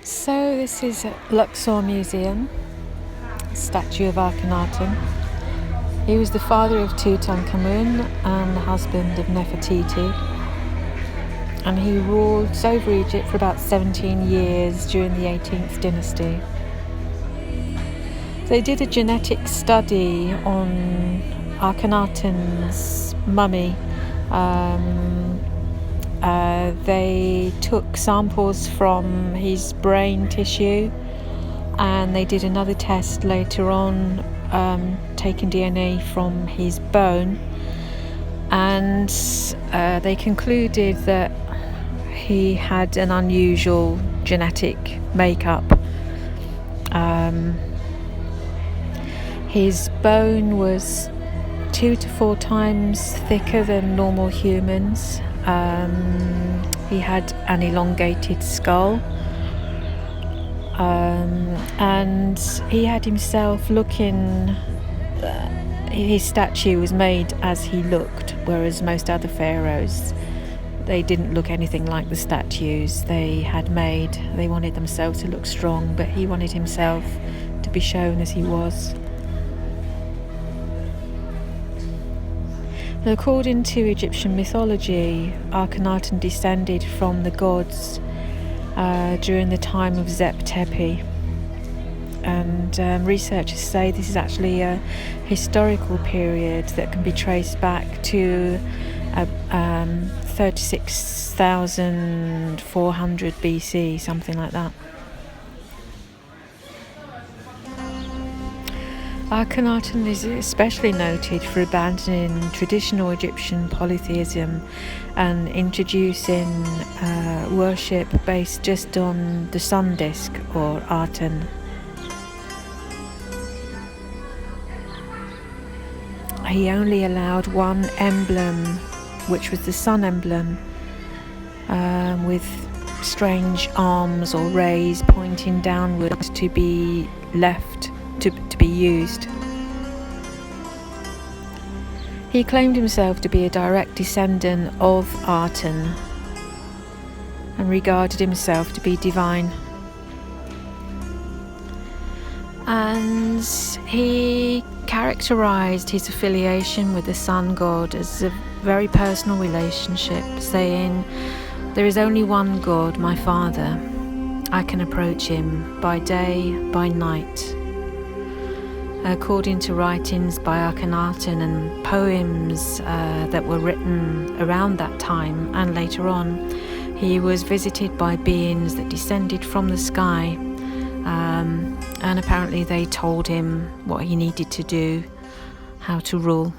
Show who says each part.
Speaker 1: So this is Luxor Museum, statue of Akhenaton. He was the father of Tutankhamun and the husband of Nefertiti, and he ruled over Egypt for about 17 years during the 18th dynasty. They did a genetic study on Akhenaten's mummy. They took samples from his brain tissue, and they did another test later on, taking DNA from his bone, and they concluded that he had an unusual genetic makeup. His bone was 2 to 4 times thicker than normal humans. He had an elongated skull, and he had himself looking, his statue was made as he looked, whereas most other pharaohs, they didn't look anything like the statues they had made. They wanted themselves to look strong, but he wanted himself to be shown as he was. According to Egyptian mythology, Akhenaten descended from the gods during the time of Zep-Tepi, and researchers say this is actually a historical period that can be traced back to 36,400 BC, something like that. Akhenaten is especially noted for abandoning traditional Egyptian polytheism and introducing worship based just on the sun disk, or Aton. He only allowed one emblem, which was the sun emblem, with strange arms or rays pointing downwards, to be left to be used. He claimed himself to be a direct descendant of Aton and regarded himself to be divine. And he characterized his affiliation with the sun god as a very personal relationship, saying, "There is only one God, my Father. I can approach him by day, by night." According to writings by Akhenaten and poems that were written around that time and later on, he was visited by beings that descended from the sky, and apparently they told him what he needed to do, how to rule.